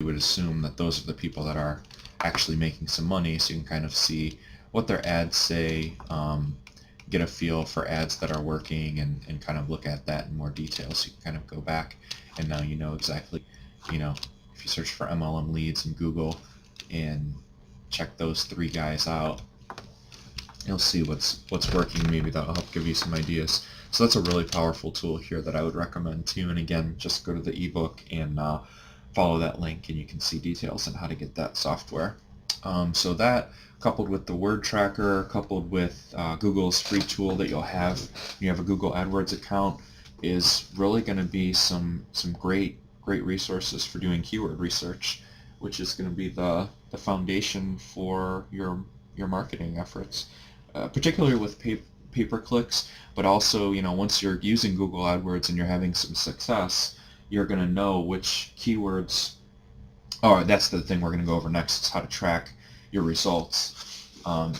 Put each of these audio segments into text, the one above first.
would assume that those are the people that are actually making some money, so you can kind of see what their ads say, get a feel for ads that are working, and kind of look at that in more detail. So you can kind of go back, and now you know exactly, if you search for MLM leads in Google and check those 3 guys out, you'll see what's working. Maybe that'll help give you some ideas. So that's a really powerful tool here that I would recommend to you. And again, just go to the ebook and follow that link, and you can see details on how to get that software. So that, coupled with the word tracker, coupled with Google's free tool that you'll have when you have a Google AdWords account, is really going to be some great resources for doing keyword research, which is going to be the foundation for your marketing efforts, particularly with pay-per-clicks, but also, once you're using Google AdWords and you're having some success, you're going to know which keywords. Oh, that's the thing we're going to go over next, is how to track your results.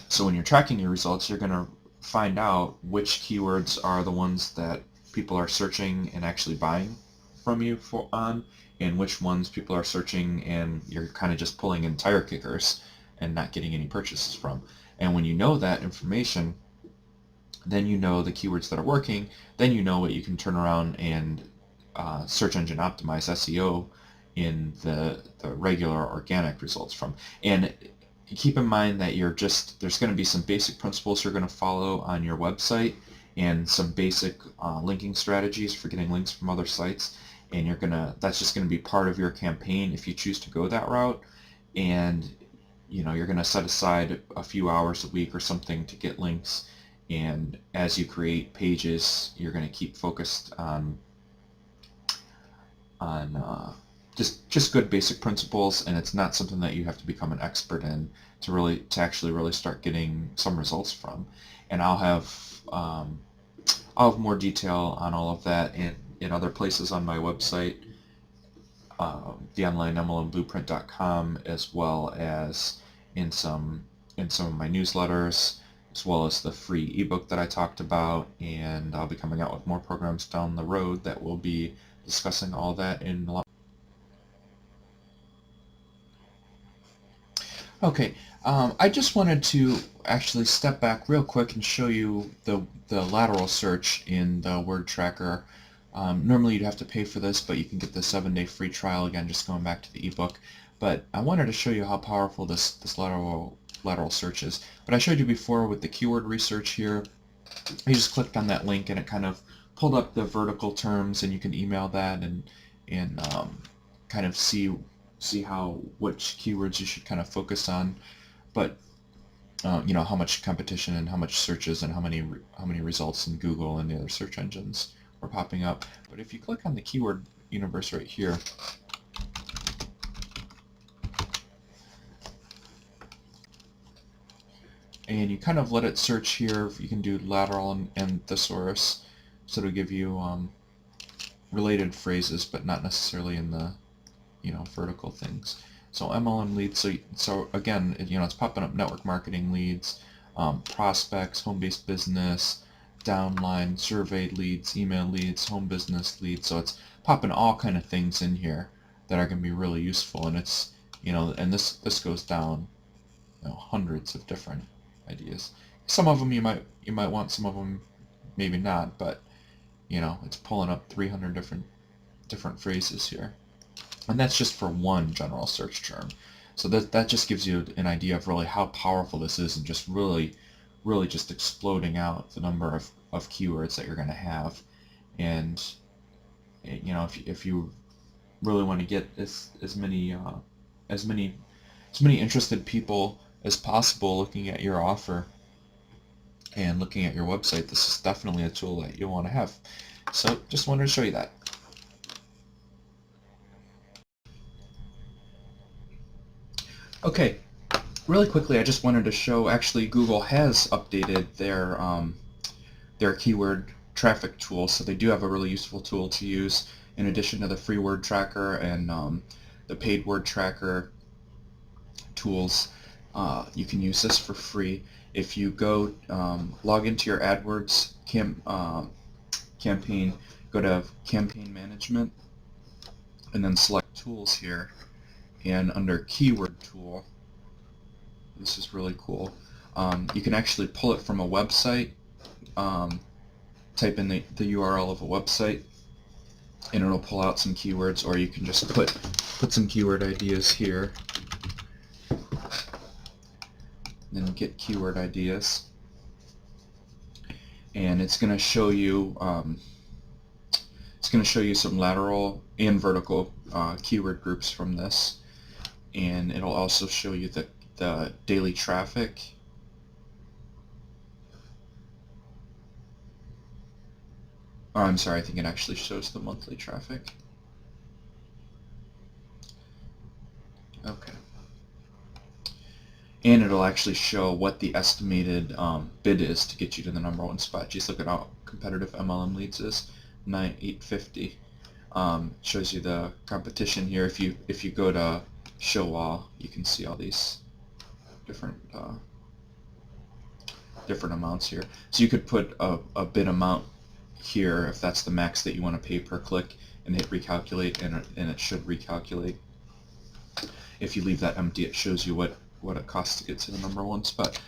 So when you're tracking your results, you're going to find out which keywords are the ones that people are searching and actually buying from you on, and which ones people are searching and you're kind of just pulling in tire kickers and not getting any purchases from. And when you know that information, then you know the keywords that are working, then you know what you can turn around and search engine optimize, SEO, in the regular organic results from. And keep in mind that there's going to be some basic principles you're going to follow on your website, and some basic linking strategies for getting links from other sites, and that's just going to be part of your campaign if you choose to go that route. And you're going to set aside a few hours a week or something to get links, and as you create pages, you're going to keep focused on just good basic principles, and it's not something that you have to become an expert in to actually really start getting some results from. And I'll have more detail on all of that in other places on my website, theonlinemlmblueprint.com, as well as in some of my newsletters, as well as the free ebook that I talked about. And I'll be coming out with more programs down the road that will be discussing all that in a lot. Okay, I just wanted to actually step back real quick and show you the lateral search in the word tracker. Normally you'd have to pay for this, but you can get the 7-day free trial, again, just going back to the ebook. But I wanted to show you how powerful this lateral search is. But I showed you before with the keyword research here. You just clicked on that link and it kind of pulled up the vertical terms, and you can email that and kind of see which keywords you should kind of focus on. But how much competition and how much searches and how many results in Google and the other search engines are popping up. But if you click on the keyword universe right here, and you kind of let it search here, you can do lateral and thesaurus, so it'll give you related phrases, but not necessarily in the vertical things. So MLM leads, so again, it's popping up network marketing leads, prospects, home-based business, downline, surveyed leads, email leads, home business leads. So it's popping all kind of things in here that are going to be really useful. And it's and this goes down hundreds of different ideas. Some of them you might want, some of them maybe not, but it's pulling up 300 different phrases here. And that's just for one general search term. So that just gives you an idea of really how powerful this is, and just really just exploding out the number of keywords that you're going to have. And if you really want to get as many interested people as possible looking at your offer and looking at your website, this is definitely a tool that you'll want to have. So just wanted to show you that. Okay, really quickly, I just wanted to show, actually Google has updated their keyword traffic tool, so they do have a really useful tool to use in addition to the free word tracker and the paid word tracker tools. You can use this for free. If you go log into your AdWords campaign, go to campaign management, and then select tools here, And under keyword tool, this is really cool. You can actually pull it from a website, type in the URL of a website, and it'll pull out some keywords, or you can just put some keyword ideas here, then get keyword ideas, and it's going to show you some lateral and vertical keyword groups from this, and it'll also show you the daily traffic. Oh, I'm sorry, I think it actually shows the monthly traffic. Okay. And it'll actually show what the estimated bid is to get you to the #1 spot. Just look at how competitive MLM Leads is, 850. Shows you the competition here. If you go to show all, you can see all these different amounts here. So you could put a bid amount here if that's the max that you want to pay per click, and hit recalculate, and it should recalculate. If you leave that empty, it shows you what it costs to get to the #1 spot.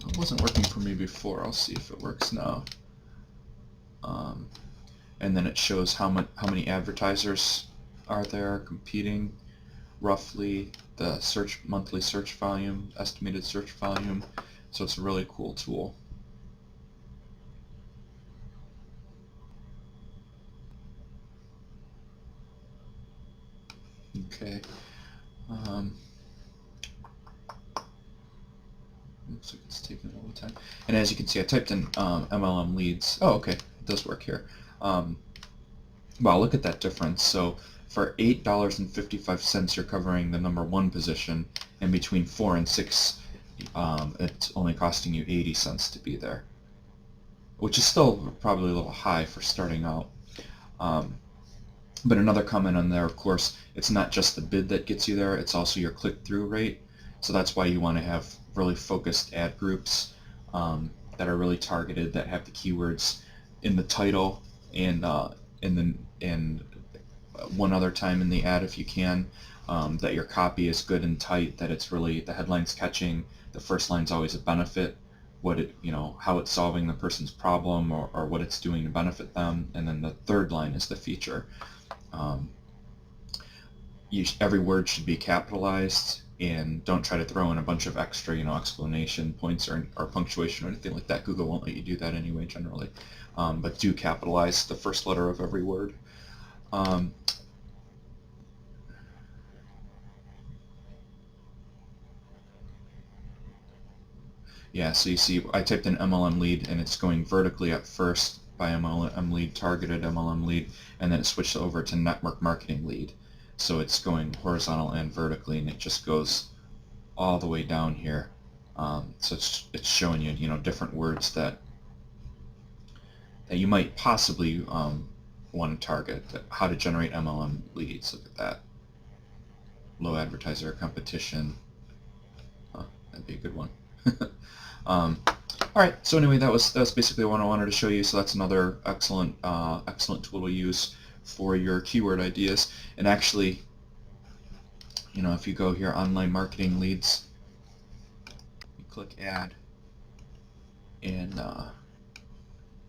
It wasn't working for me before. I'll see if it works now. And then it shows how many advertisers are there competing, roughly the monthly search volume, estimated search volume. So it's a really cool tool. Okay. Looks like it's taking a little time. And as you can see, I typed in MLM Leads. Oh, okay, it does work here. Wow, look at that difference. So for $8.55, you're covering the #1 position, and between 4 and 6, it's only costing you 80 cents to be there, which is still probably a little high for starting out. But another comment on there, of course, it's not just the bid that gets you there, it's also your click-through rate. So that's why you want to have really focused ad groups that are really targeted, that have the keywords in the title and one other time in the ad if you can, that your copy is good and tight, that it's really, the headline's catching, the first line's always a benefit, how it's solving the person's problem, or what it's doing to benefit them, and then the third line is the feature. Every word should be capitalized, and don't try to throw in a bunch of extra, explanation points or punctuation or anything like that. Google won't let you do that anyway, generally. But do capitalize the first letter of every word. Yeah, so you see, I typed in MLM Lead, and it's going vertically at first by MLM Lead, targeted MLM Lead, and then it switched over to Network Marketing Lead. So it's going horizontal and vertically, and it just goes all the way down here. So it's showing you, different words that you might possibly want to target. How to generate MLM leads. Look at that. Low advertiser competition. That'd be a good one. All right. So anyway, that was basically what I wanted to show you. So that's another excellent tool to use for your keyword ideas. And actually, if you go here, online marketing leads, you click add, and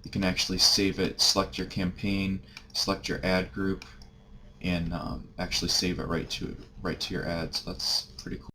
you can actually save it, select your campaign, select your ad group, and actually save it right to your ads. That's pretty cool.